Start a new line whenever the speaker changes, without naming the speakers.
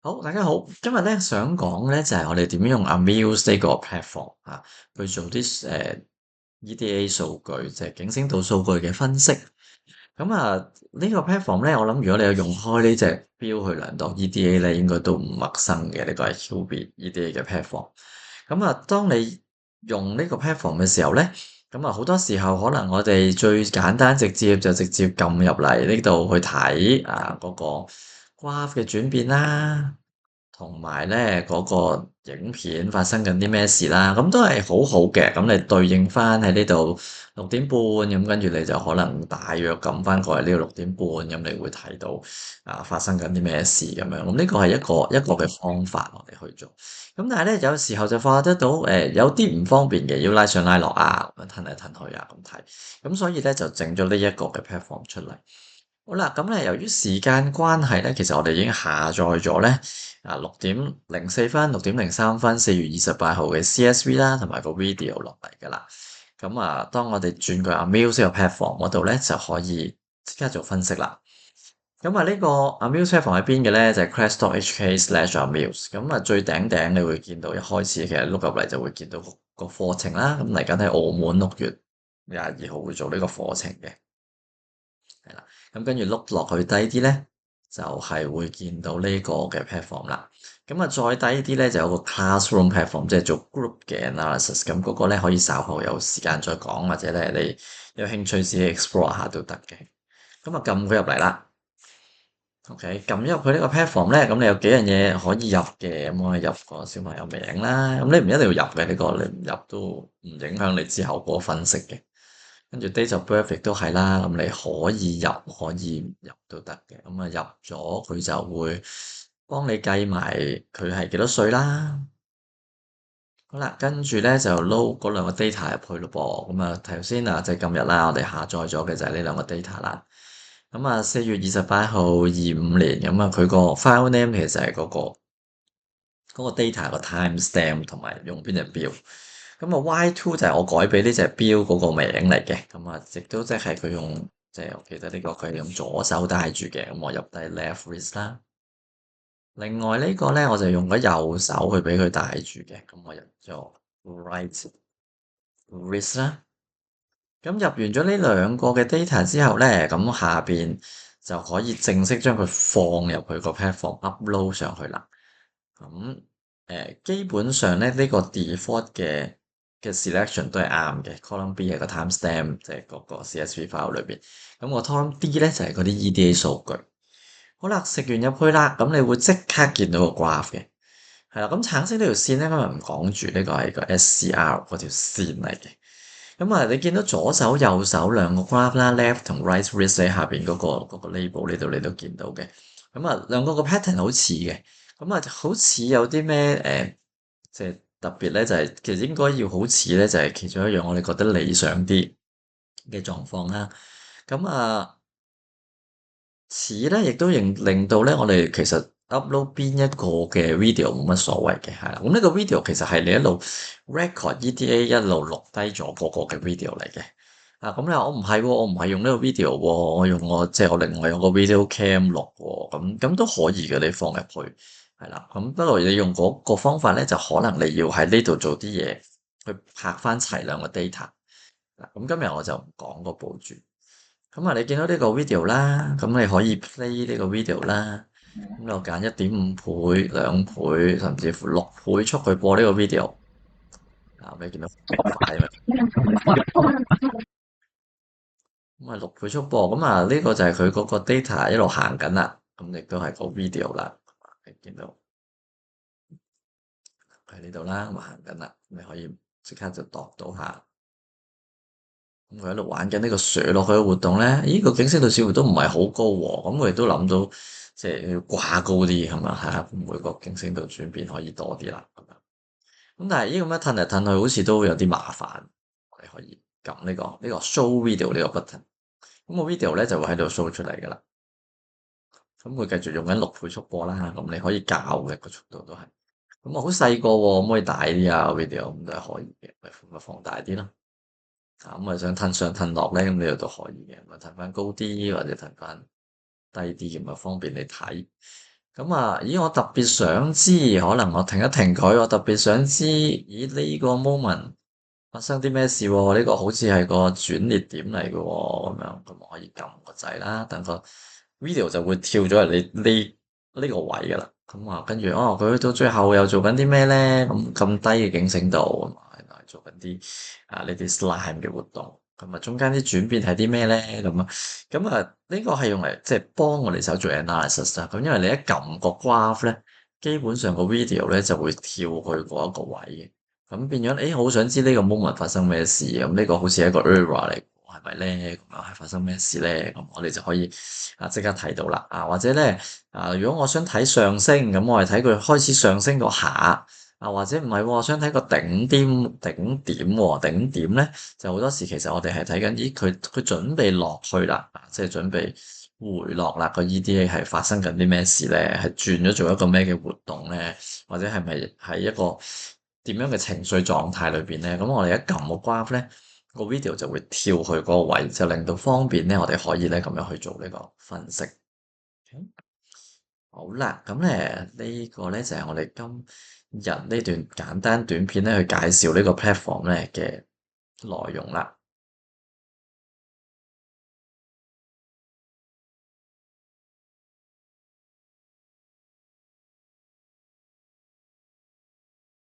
好，大家好。今日咧想講咧就係我哋點樣用 Amuse 呢個 platform 啊，去做啲EDA 數據，即係景聲度數據嘅分析。咁啊，呢個 platform 咧，我諗如果你有用開呢隻標去量度 EDA 咧，應該都唔陌生嘅。呢個係 Qubit EDA 嘅 platform。咁啊，當你用呢個 platform 嘅時候咧，咁啊好多時候可能我哋最簡單直接就直接撳入嚟呢度去睇嗰個 graph 嘅轉變啦。同埋咧嗰個影片發生緊啲咩事啦，咁都係好好嘅。咁你對應翻喺呢度6點半，咁跟住你就可能大約撳翻過嚟呢個6點半，咁你會睇到發生緊啲咩事咁樣。咁呢個係一個嘅方法我哋去做。咁但係咧有時候就發覺得到有啲唔方便嘅，要拉上拉落啊，咁樣褪嚟褪去啊咁睇。咁所以咧就整咗呢一個嘅 platform 出嚟。好啦，咁咧由於時間關係咧，其實我哋已經下載咗咧6:04、6:03、4月28號嘅 CSV 啦，同埋個 video 落嚟噶啦。咁當我哋轉個 Amuse 個 platform 嗰度咧，就可以即刻做分析啦。咁呢個 Amuse platform 喺邊嘅咧，就係 crest.hk/amuse。咁最頂你會見到一開始其實碌入嚟就會見到個課程啦。咁嚟緊喺澳門6月22號會做呢個課程嘅。係啦，咁跟住碌落去低啲咧，就係會見到呢個嘅 platform 啦。咁再低啲咧，就有個 classroom platform，即係做 group 嘅 analysis。咁嗰個咧可以稍後有時間再講，或者咧你有興趣自己 explore 下都得嘅。咁撳佢入嚟啦。OK，撳入去呢個 platform 咧，咁你有幾樣嘢可以入嘅。咁我哋入個小朋友名啦。咁你唔一定要入嘅，呢個你唔入都唔影響你之後嗰個分析嘅。跟住 date of birth 亦都係啦，咁你可以入可以唔入都得嘅。咁入咗佢就會幫你計埋佢係幾多歲啦。好啦，跟住咧就 load 嗰兩個 data 入去咯噃。咁頭先就係今日啦，我哋下載咗嘅就係呢兩個 data 啦。咁4月28號25年，咁佢個 file name 其實係嗰個 data 個 timestamp 同埋用邊隻表。Y2 就係我改俾呢隻錶嗰個名嚟嘅。亦都即係佢用，即係我記得呢個佢係用左手戴住嘅。咁我入低 left wrist 啦。另外呢個咧，我就用咗右手去俾佢戴住嘅。咁我入咗 right wrist 啦。咁入完咗呢兩個嘅 data 之後咧，咁下邊就可以正式將佢放入去個 platform upload 上去啦。咁基本上咧，呢個 default 嘅 selection 都係啱嘅。column B 係個 timestamp，即係嗰個 CSV file 裏邊。咁個 column D 咧就係嗰啲 EDA 數據。好啦，食完入去啦，咁你會即刻見到個 graph 嘅。係啦，咁橙色呢條線咧，今日唔講住，呢個係個 SCR 嗰條線嚟嘅。你見到左手右手兩個 graph 啦，left 同 right wrist 喺下邊嗰個 label 呢度你都見到嘅。兩個個 pattern 好似嘅。好似有啲咩即係特別咧，就係其實應該要好似咧，就係其中一樣我哋覺得理想啲嘅狀況啦。似咧，亦都令到咧，我哋其實 upload 邊一個嘅 video 冇乜所謂嘅，係啦。咁呢個 video 其實係你一路 record EDA 一路錄低咗嗰個嘅 video 嚟嘅。咁你話我唔係喎，我唔係用呢個 video 喎，即係我另外用個 video cam 錄喎，咁都可以嘅，你放入去係啦。咁不過你用嗰個方法咧，就可能你要喺呢度做啲嘢去拍翻齊兩個 data。嗱，咁今日我就唔講個步驟。你見到呢個 video 啦，咁你可以 play 呢個 video 啦。咁我揀1.5倍、2倍，甚至乎6倍速去播呢個 video。你見到快咩？6倍速播。呢個就係佢嗰個 data 一路行緊啦。咁亦都係個 video 啦。你見到喺呢度啦，咁行緊啦。你可以即刻就度到下。咁佢喺度玩緊呢個上落去嘅活動咧，咦，個景色度似乎都唔係好高喎。咁我亦都諗到，即係要掛高啲係嘛，係每個景色度轉變可以多啲啦。咁但係呢咁樣褪嚟褪去，好似都有啲麻煩。我哋可以撳呢個 show video 呢個 button，咁個 video 咧就會喺度 show 出嚟噶啦。咁佢繼續用緊6倍速播啦，咁你可以校嘅個速度都係。咁好細個喎，可唔可以大啲啊？video 咁都係可以嘅，咪放大啲咯。想褪上褪落咧，咁呢度都可以嘅，咪褪翻高啲或者褪翻低啲，咁方便你睇。咁啊，咦，我特別想知，可能我停一停佢，我特別想知，咦，呢個 moment 發生啲咩事喎？呢個好似係個轉捩點嚟嘅喎，咁樣，咁我可以撳個掣啦，等個 video 就會跳咗嚟呢個位噶啦。咁啊，跟住哦，佢到最後又做緊啲咩咧？咁低嘅警醒度，咁啊，原來做緊啲呢啲 slime 嘅活動。咁啊，中間啲轉變係啲咩咧？呢個係用嚟即係幫我哋手做 analysis 啦。咁因為你一撳個 graph 咧，基本上個 video 咧就會跳去嗰一個位嘅。咁變咗，誒，好想知呢個 moment 發生咩事，咁呢個好似係一個 error 嚟，係咪咧？咁樣係發生咩事咧？咁我哋就可以即刻睇到啦。或者咧如果我想睇上升，咁我係睇佢開始上升個下，或者唔係喎，我想睇個頂點喎，頂點咧就好多時其實我哋係睇緊，咦，佢準備落去啦，即係準備回落啦，個 EDA 係發生緊啲咩事咧？係轉咗做一個咩嘅活動咧？或者係咪喺一個點樣嘅情緒狀態裏邊咧？咁我哋一撳個 graph 咧，個 video 就會跳去嗰個位，就令到方便咧，我哋可以咧咁樣去做呢個分析。好啦，咁咧呢個咧就係我哋今日呢段簡單短片咧去介紹呢個 platform 咧嘅內容啦。